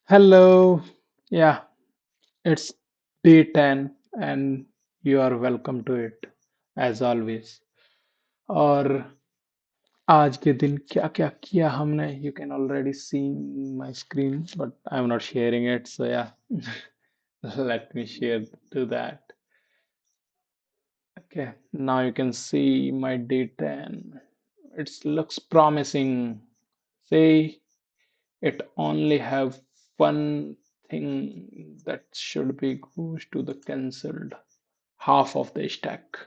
Hello. Yeah, it's day 10 and you are welcome to it as always. और आज के दिन क्या क्या किया हमने you can already see my screen but I'm not sharing it so yeah let me share to that. Okay, now you can see my day 10. It looks promising. Say it only have one thing that should be goes to the cancelled half of the stack.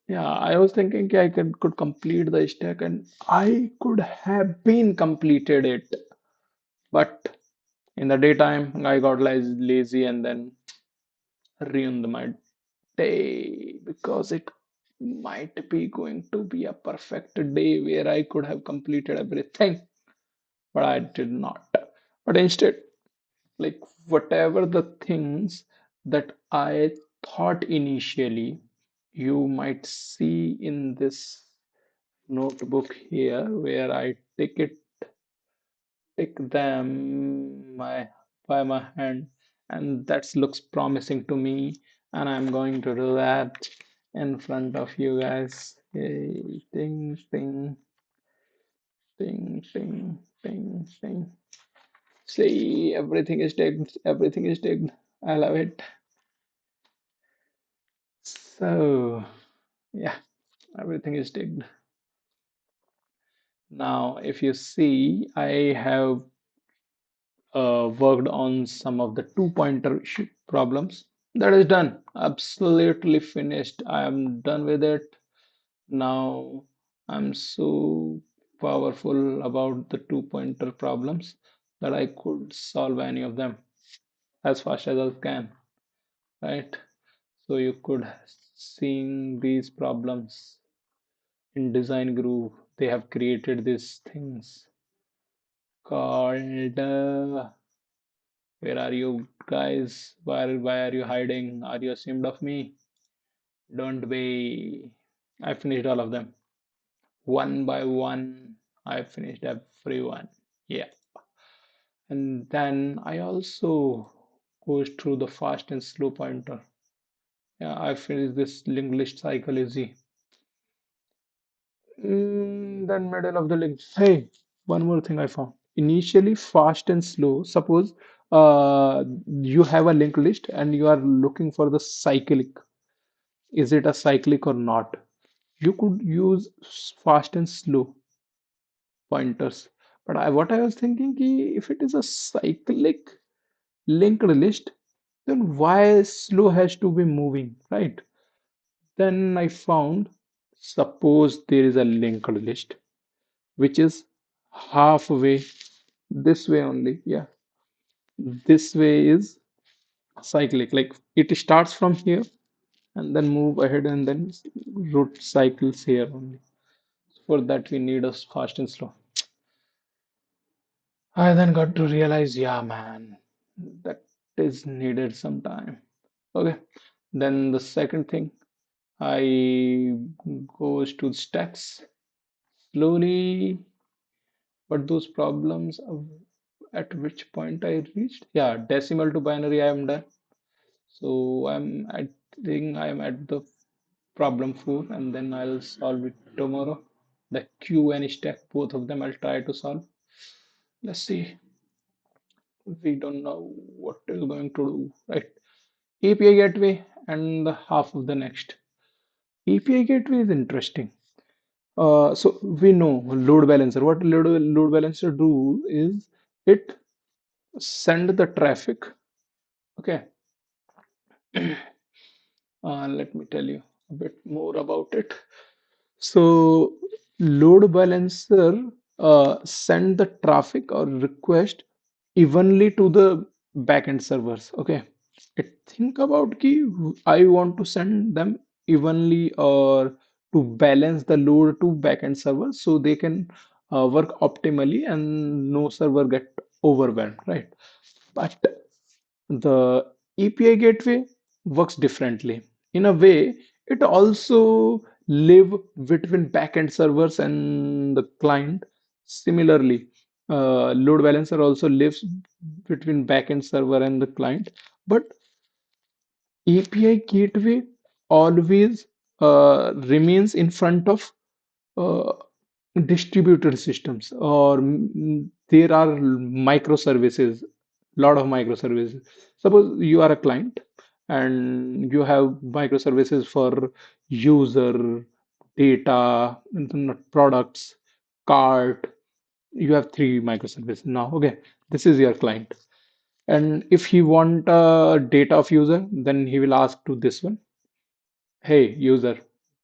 Yeah, I was thinking I could complete the stack and I could have been completed it. But in the daytime, I got lazy and then ruined my day because it might be going to be a perfect day where I could have completed everything, but I did not. But instead, like whatever the things that I thought initially, you might see in this notebook here where I take them by my hand, and that looks promising to me, and I'm going to do that in front of you guys. Yay, ding, ding, ding, ding, ding, ding. See, everything is tagged. Everything is tagged. I love it. So, yeah, everything is tagged. Now, if you see, I have worked on some of the two-pointer problems. That is done. Absolutely finished. I am done with it. Now, I'm so powerful about the two-pointer problems that I could solve any of them as fast as I can, right? So you could seeing these problems in design group. They have created these things called where are you guys? Why are you hiding? Are you ashamed of me? Don't be. I finished all of them. One by one, I finished everyone. Yeah. And then I also goes through the fast and slow pointer. Yeah, I finished this linked list cycle easy. Then middle of the link. Hey, one more thing I found. Initially fast and slow. Suppose you have a linked list and you are looking for the cyclic. Is it a cyclic or not? You could use fast and slow pointers. But what I was thinking if it is a cyclic linked list, then why slow has to be moving, right? Then I found, suppose there is a linked list which is halfway this way only. Yeah, this way is cyclic. Like it starts from here and then move ahead and then root cycles here only. For that, we need a fast and slow. I then got to realize, yeah, man, that is needed some time. Okay, then the second thing, I goes to stacks slowly, but those problems at which point I reached, yeah, decimal to binary, I am done. So I think I'm at the problem 4, and then I'll solve it tomorrow. The Q and stack, both of them I'll try to solve. Let's see. We don't know what is going to do, right? API gateway and the half of the next. API gateway is interesting. So we know load balancer. What load balancer do is it send the traffic. Okay, let me tell you a bit more about it. So load balancer send the traffic or request evenly to the backend servers. Okay, think about ki I want to send them evenly or to balance the load to backend servers so they can work optimally and no server get overwhelmed, right? But the API gateway works differently. In a way, it also live between backend servers and the client similarly. Load balancer also lives between backend server and the client, but API gateway always remains in front of uh, distributed systems, or there are microservices, lot of microservices. Suppose you are a client and you have microservices for user, data, products, cart. You have three microservices now. Okay, this is your client. And if he want data of user, then he will ask to this one. Hey, user,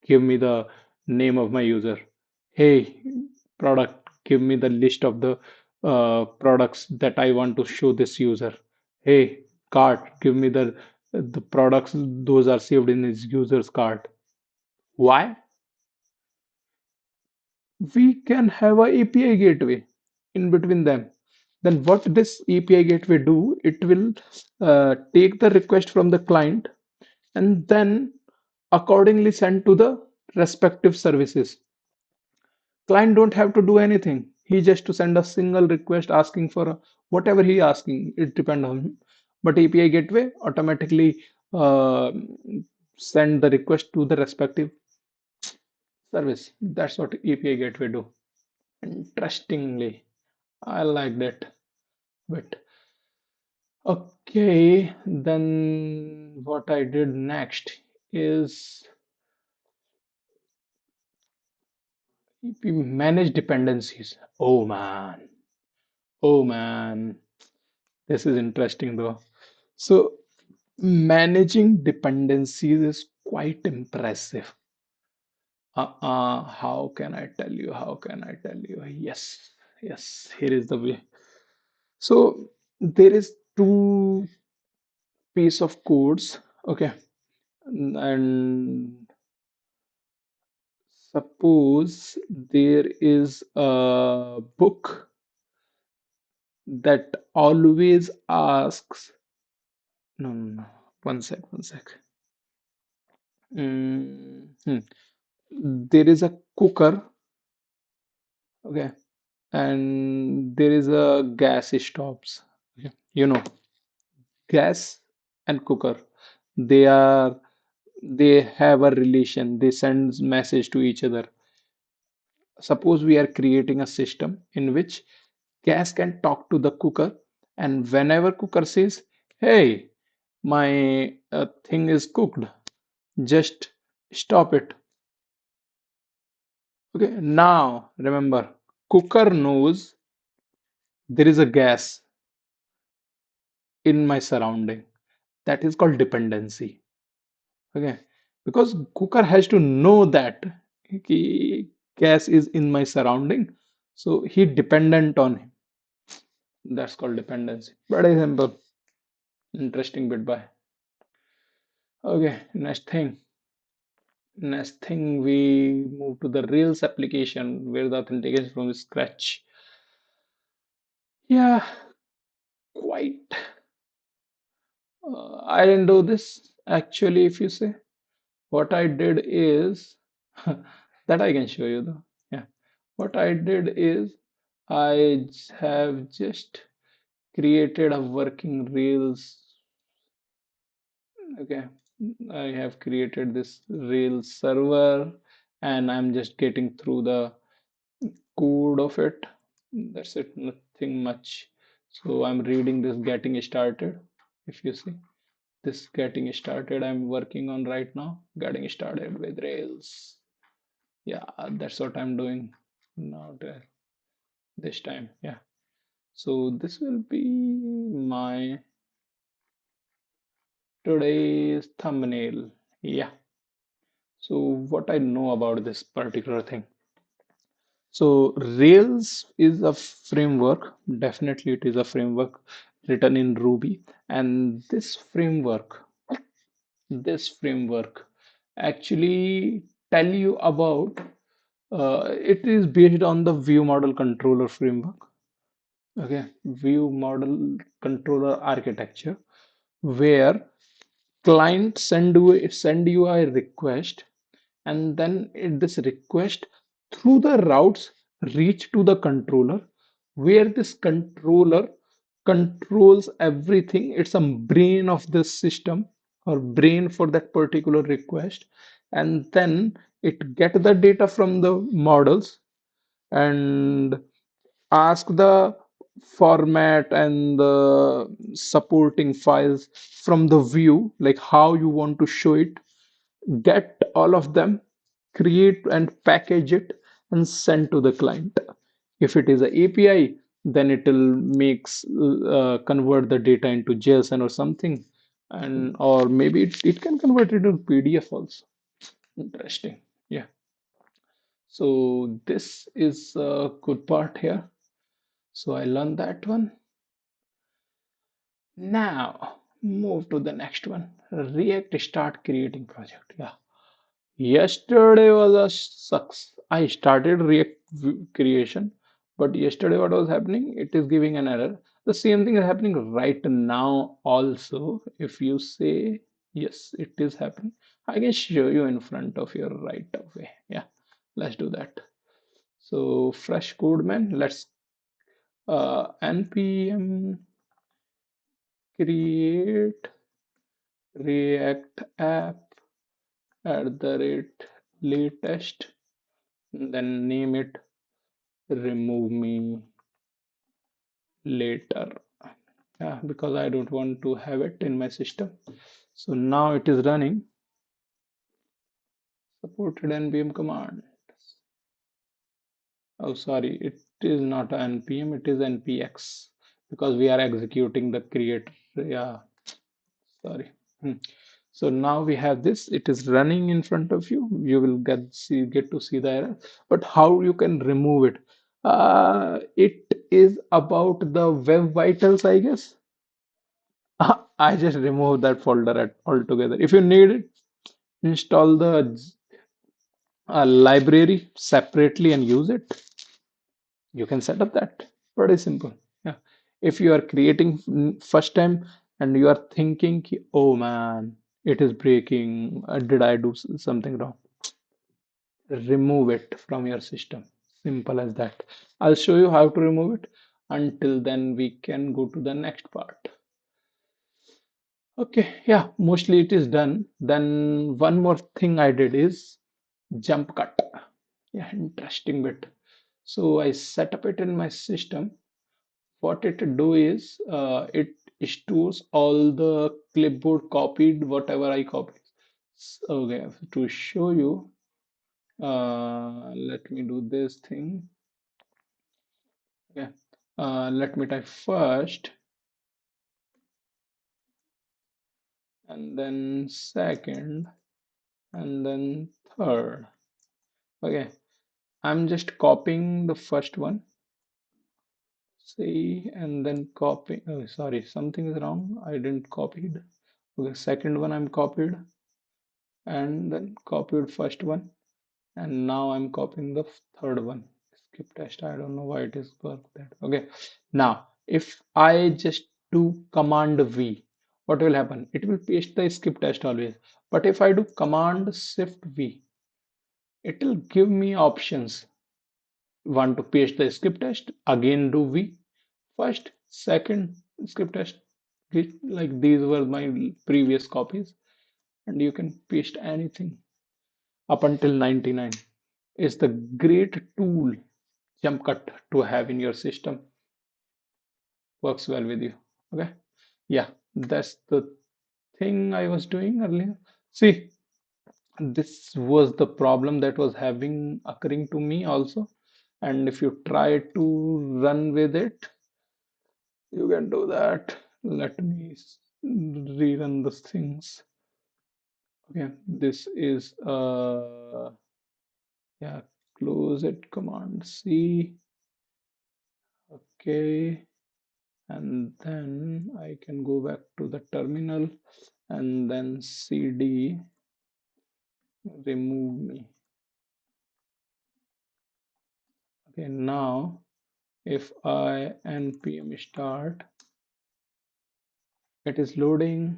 give me the name of my user. Hey, product, give me the list of the products that I want to show this user. Hey, cart, give me the products those are saved in his user's cart. Why? We can have a API gateway in between them. Then what this API gateway do? It will take the request from the client and then accordingly send to the respective services. Client don't have to do anything. He just to send a single request asking for whatever he asking. It depends on him. But API gateway automatically uh, send the request to the respective service. That's what API gateway do. Interestingly, I like that. But okay, then what I did next is we manage dependencies. Oh man, this is interesting though. So managing dependencies is quite impressive. How can I tell you? How can I tell you? Yes, yes, here is the way. So there is two piece of codes, okay, and suppose there is a book that always asks, no, no, no, one sec. Hmm. There is a cooker, okay, and there is a gas stoves. Okay. Gas and cooker, they are they have a relation. They send message to each other. Suppose we are creating a system in which gas can talk to the cooker, and whenever cooker says, "Hey, my thing is cooked, just stop it." Okay, now remember, cooker knows there is a gas in my surrounding. That is called dependency. Okay, because cooker has to know that gas is in my surrounding, so he dependent on him. That's called dependency. Very simple. Interesting bit by. Okay, next thing we move to the Rails application where the authentication from scratch. Yeah, quite. I didn't do this actually. If you say, what I did is that I can show you though. Yeah, what I did is have just created a working Rails. Okay, I have created this Rails server and I'm just getting through the code of it. That's it, nothing much. So I'm reading this getting started. If you see this getting started, I'm working on right now, getting started with Rails. Yeah, that's what I'm doing now this time. Yeah. So this will be my today's thumbnail. Yeah. So what I know about this particular thing. So Rails is a framework. Definitely it is a framework written in Ruby. And this framework actually tell you about it is based on the view model controller framework. Okay, view model controller architecture where client send you a request, and then this request through the routes reach to the controller. where this controller controls everything. It's a brain of this system or brain for that particular request, and then it get the data from the models and ask the format and the supporting files from the view, like how you want to show it, get all of them, create and package it, and send to the client. If it is a API, then it will makes convert the data into JSON or something, and or maybe it can convert it into PDF also. Interesting. Yeah. So this is a good part here. So I learned that one. Now move to the next one. React start creating project. Yeah. Yesterday was a sucks. I started React creation, but yesterday what was happening? It is giving an error. The same thing is happening right now also. If you say yes, it is happening. I can show you in front of you right away. Yeah, let's do that. So fresh code man, let's npm create React app at the rate latest, then name it remove me later. Yeah, because I don't want to have it in my system. So now it is running supported npm command. Oh, sorry, it is not npm, it is npx because we are executing the create. Yeah, sorry. So now we have this. It is running in front of you. You will get to see the error. But how you can remove it? It is about the web vitals, I guess. I just remove that folder altogether. If you need it, install the library separately and use it. You can set up that. Pretty simple. Yeah. If you are creating first time and you are thinking, oh man, it is breaking. Did I do something wrong? Remove it from your system. Simple as that. I'll show you how to remove it. Until then, we can go to the next part. Okay, yeah, mostly it is done. Then one more thing I did is jump cut. Yeah, interesting bit. So I set up it in my system. What it do is it stores all the clipboard copied, whatever I copied. Okay, to show you, let me do this thing. Okay, let me type first and then second and then third. Okay, I'm just copying the first one, see, and then copy. Oh, sorry, something is wrong. I didn't copy it. Okay, second one I'm copied and then copied first one, and now I'm copying the third one. Skip test. I don't know why it is like that. Okay, now if I just do command V, what will happen? It will paste the skip test always. But if I do command shift V, it will give me options. Want to paste the skip test, again do V, first second skip test. Like these were my previous copies, and you can paste anything up until 99. Is the great tool jump cut to have in your system. Works well with you. Okay, yeah, that's the thing I was doing earlier. See, this was the problem that was having occurring to me also, and if you try to run with it, you can do that. Let me rerun the things. Okay, this is yeah, close it, command C. Okay, and then I can go back to the terminal and then cd remove me. Okay, now if I npm start, it is loaded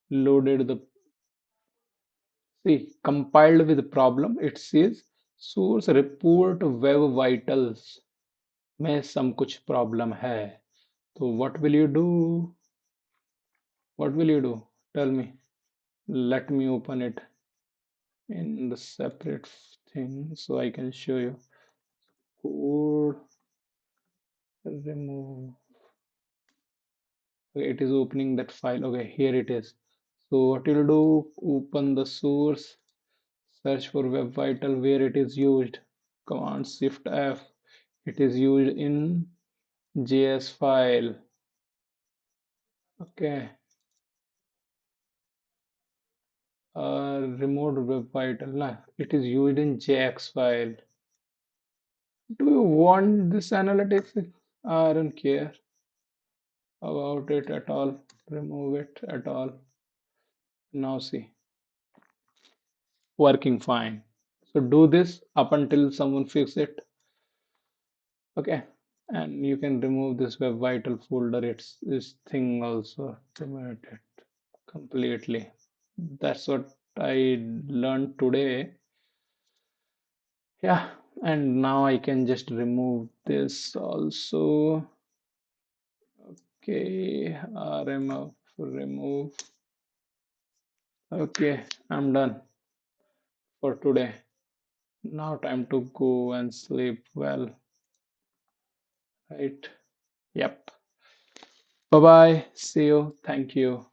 the, see, compiled with the problem. It says source report web vitals. में some कुछ problem है. So what will you do? What will you do? Tell me. Let me open it in the separate thing so I can show you. Code remove. Okay, it is opening that file. Okay, here it is. So what you'll do, open the source, search for web vital where it is used. Command Shift F. It is used in JS file. Okay. Remote web vital. Nah, it is used in JX file. Do you want this analytics? I don't care about it at all. Remove it at all. Now see, working fine. So do this up until someone fix it. Okay. And you can remove this web vital folder. It's this thing also. Remove it completely. That's what I learned today. Yeah. And now I can just remove this also. Okay. Remove. Okay. I'm done for today. Now time to go and sleep well, right? Yep. Bye bye. See you. Thank you.